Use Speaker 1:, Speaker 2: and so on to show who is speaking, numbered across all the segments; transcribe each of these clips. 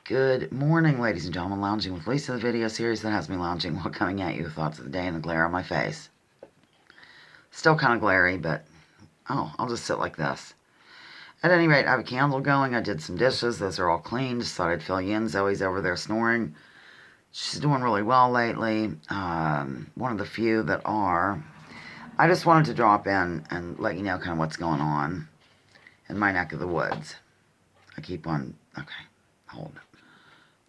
Speaker 1: Good morning, ladies and gentlemen. Lounging with Lisa, the video series that has me lounging while coming at you with thoughts of the day and the glare on my face. Still kind of glary, but I'll just sit like this. At any rate, I have a candle going. I did some dishes. Those are all clean. Just thought I'd fill you in. Zoe's over there snoring. She's doing really well lately. One of the few that are. I just wanted to drop in and let you know kind of what's going on in my neck of the woods. I keep on... Okay, hold it.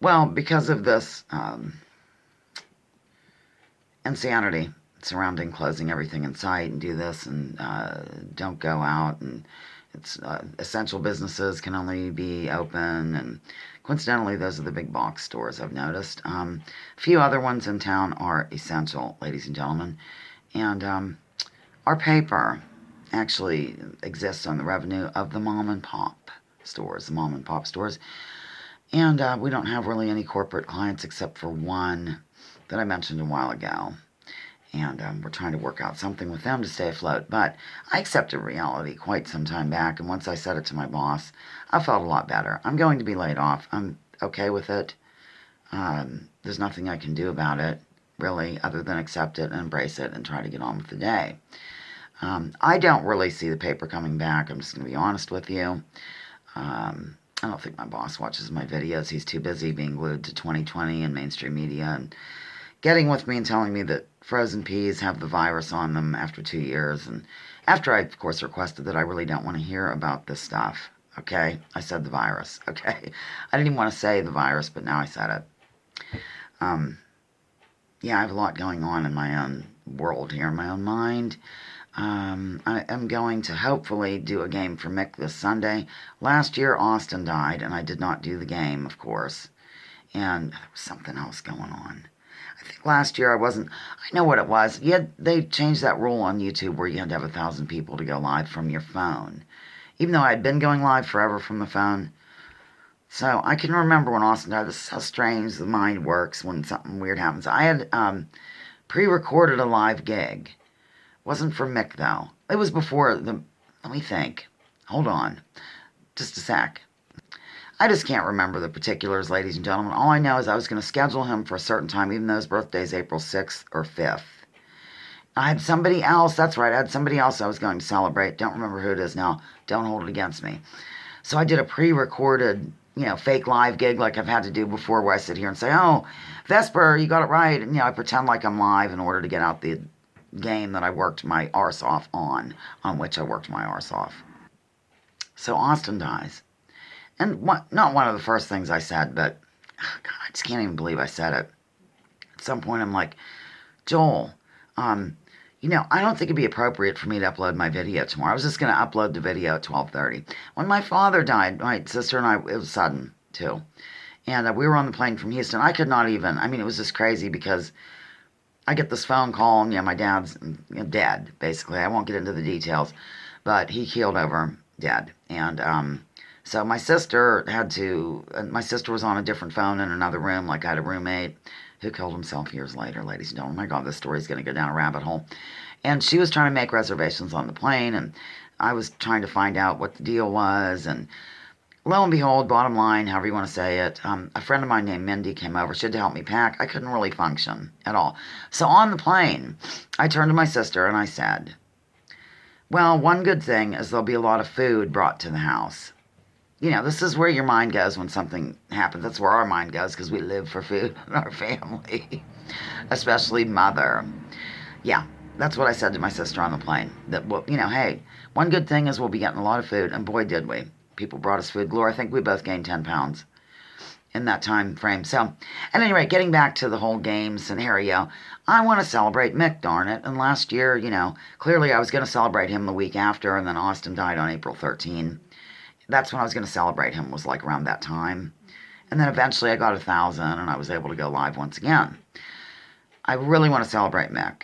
Speaker 1: Well, because of this insanity surrounding closing everything in sight and do this and don't go out, and it's essential businesses can only be open, and coincidentally those are the big box stores I've noticed. A few other ones in town are essential, ladies and gentlemen, and our paper actually exists on the revenue of the mom and pop stores, and we don't have really any corporate clients except for one that I mentioned a while ago. And we're trying to work out something with them to stay afloat. But I accepted reality quite some time back, and once I said it to my boss, I felt a lot better. I'm going to be laid off. I'm okay with it. There's nothing I can do about it, really, other than accept it and embrace it and try to get on with the day. I don't really see the paper coming back. I'm just going to be honest with you. I don't think my boss watches my videos. He's too busy being glued to 2020 and mainstream media and getting with me and telling me that frozen peas have the virus on them after 2 years. And after I, of course, requested that I really don't want to hear about this stuff. Okay? I said the virus. Okay? I didn't even want to say the virus, but now I said it. Yeah, I have a lot going on in my own world here, in my own mind. I am going to hopefully do a game for Mick this Sunday. Last year, Austin died, and I did not do the game, of course. And there was something else going on. I think last year I know what it was. They changed that rule on YouTube where you had to have 1,000 people to go live from your phone. Even though I had been going live forever from the phone. So I can remember when Austin died. This is how strange the mind works when something weird happens. I had pre-recorded a live gig. Wasn't for Mick, though. It was before the... Let me think. Hold on. Just a sec. I just can't remember the particulars, ladies and gentlemen. All I know is I was going to schedule him for a certain time, even though his birthday is April 6th or 5th. I had somebody else. That's right. I had somebody else I was going to celebrate. Don't remember who it is now. Don't hold it against me. So I did a pre-recorded, fake live gig like I've had to do before, where I sit here and say, oh, Vesper, you got it right. And, I pretend like I'm live in order to get out the game that I worked my arse off on which I worked my arse off. So Austin dies. And not one of the first things I said, but God, I just can't even believe I said it. At some point I'm like, Joel, I don't think it'd be appropriate for me to upload my video tomorrow. I was just going to upload the video at 12:30. When my father died, my sister and I, it was sudden too. And we were on the plane from Houston. I could not even, it was just crazy because I get this phone call, and my dad's dead, basically. I won't get into the details, but he keeled over dead. And so my sister was on a different phone in another room, like I had a roommate who killed himself years later, ladies and gentlemen. My God, this story's going to go down a rabbit hole. And she was trying to make reservations on the plane, and I was trying to find out what the deal was, and lo and behold, bottom line, however you want to say it, a friend of mine named Mindy came over. She had to help me pack. I couldn't really function at all. So on the plane, I turned to my sister and I said, well, one good thing is there'll be a lot of food brought to the house. This is where your mind goes when something happens. That's where our mind goes, because we live for food in our family, especially mother. Yeah, that's what I said to my sister on the plane. That, well, hey, one good thing is we'll be getting a lot of food, and boy, did we. People brought us food galore. I think we both gained 10 pounds in that time frame. So, at any rate, getting back to the whole game scenario, I want to celebrate Mick, darn it. And last year, clearly I was going to celebrate him the week after, and then Austin died on April 13. That's when I was going to celebrate him, was like around that time. And then eventually I got 1,000, and I was able to go live once again. I really want to celebrate Mick.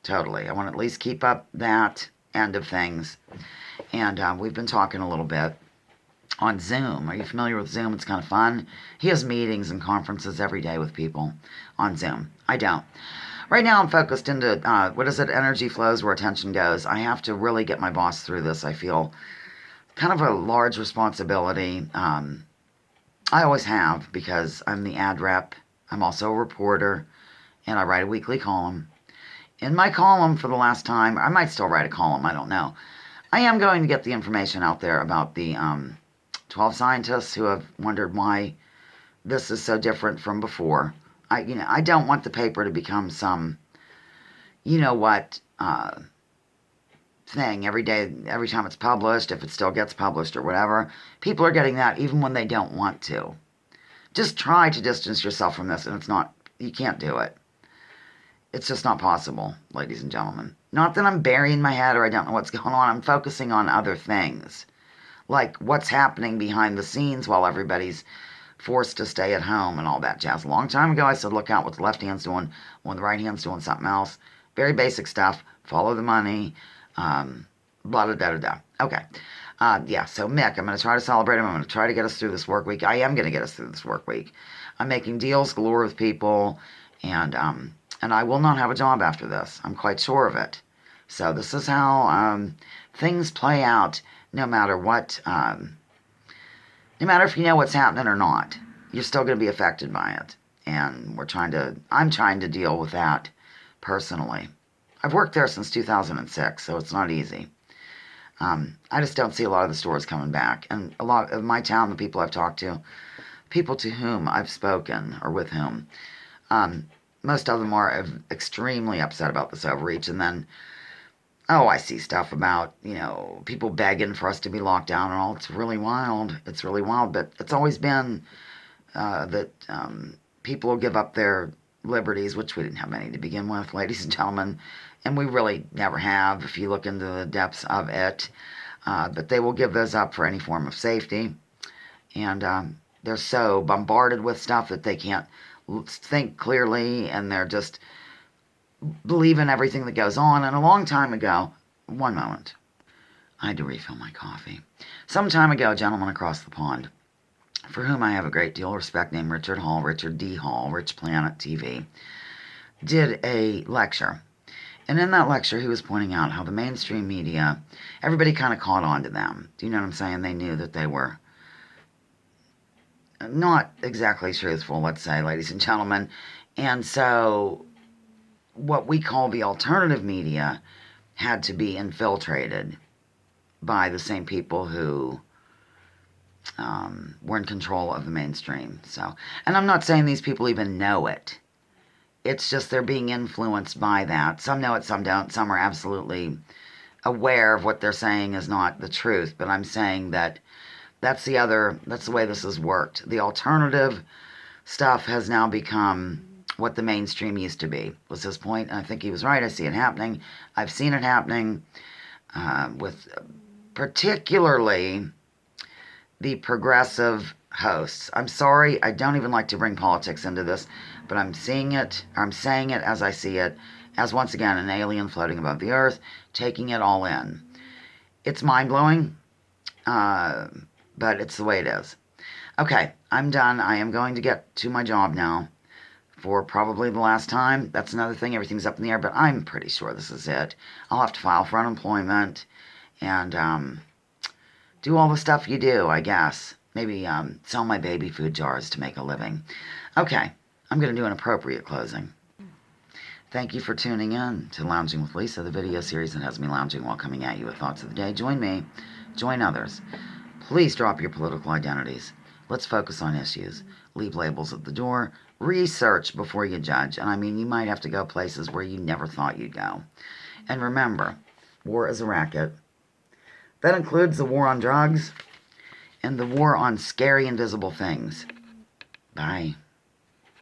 Speaker 1: Totally. I want to at least keep up that end of things. And we've been talking a little bit on Zoom. Are you familiar with Zoom? It's kind of fun. He has meetings and conferences every day with people on Zoom. I don't. Right now I'm focused into, energy flows where attention goes. I have to really get my boss through this. I feel kind of a large responsibility. I always have, because I'm the ad rep. I'm also a reporter, and I write a weekly column. In my column for the last time, I might still write a column, I don't know. I am going to get the information out there about the 12 scientists who have wondered why this is so different from before. I don't want the paper to become some, you know what, thing every day, every time it's published, if it still gets published or whatever. People are getting that even when they don't want to. Just try to distance yourself from this, and it's not, you can't do it. It's just not possible, ladies and gentlemen. Not that I'm burying my head or I don't know what's going on. I'm focusing on other things, like what's happening behind the scenes while everybody's forced to stay at home and all that jazz. A long time ago, I said, look out what the left hand's doing when the right hand's doing something else. Very basic stuff. Follow the money. Blah, blah, blah, blah. Okay. Yeah, so Mick, I'm going to try to celebrate him. I'm going to try to get us through this work week. I am going to get us through this work week. I'm making deals galore with people, and I will not have a job after this. I'm quite sure of it. So this is how things play out, no matter what, no matter if you know what's happening or not. You're still going to be affected by it. And I'm trying to deal with that personally. I've worked there since 2006, so it's not easy. I just don't see a lot of the stores coming back. And a lot of my town, the people I've talked to, people to whom I've spoken or with whom, most of them are extremely upset about this overreach. And then, I see stuff about, people begging for us to be locked down and all. It's really wild. It's really wild. But it's always been that people will give up their liberties, which we didn't have many to begin with, ladies and gentlemen. And we really never have, if you look into the depths of it. But they will give those up for any form of safety. And they're so bombarded with stuff that they can't think clearly, and they're just believing everything that goes on. And a long time ago, one moment, I had to refill my coffee. Some time ago, a gentleman across the pond, for whom I have a great deal of respect, named Richard Hall, Richard D. Hall, Rich Planet TV, did a lecture. And in that lecture, he was pointing out how the mainstream media, everybody kind of caught on to them. Do you know what I'm saying? They knew that they were not exactly truthful, let's say, ladies and gentlemen. And so what we call the alternative media had to be infiltrated by the same people who were in control of the mainstream. And I'm not saying these people even know it. It's just they're being influenced by that. Some know it, some don't. Some are absolutely aware of what they're saying is not the truth. But I'm saying that that's the way this has worked. The alternative stuff has now become what the mainstream used to be, was his point. And I think he was right. I see it happening. I've seen it happening with particularly the progressive hosts. I'm sorry, I don't even like to bring politics into this, but I'm saying it as I see it, as once again an alien floating above the earth, taking it all in. It's mind-blowing, but it's the way it is. Okay, I'm done. I am going to get to my job now for probably the last time. That's another thing. Everything's up in the air, but I'm pretty sure this is it. I'll have to file for unemployment and do all the stuff you do, I guess. Maybe sell my baby food jars to make a living. Okay, I'm going to do an appropriate closing. Thank you for tuning in to Lounging with Lisa, the video series that has me lounging while coming at you with thoughts of the day. Join me. Join others. Please drop your political identities. Let's focus on issues. Leave labels at the door. Research before you judge. And I mean, you might have to go places where you never thought you'd go. And remember, war is a racket. That includes the war on drugs and the war on scary, invisible things. Bye.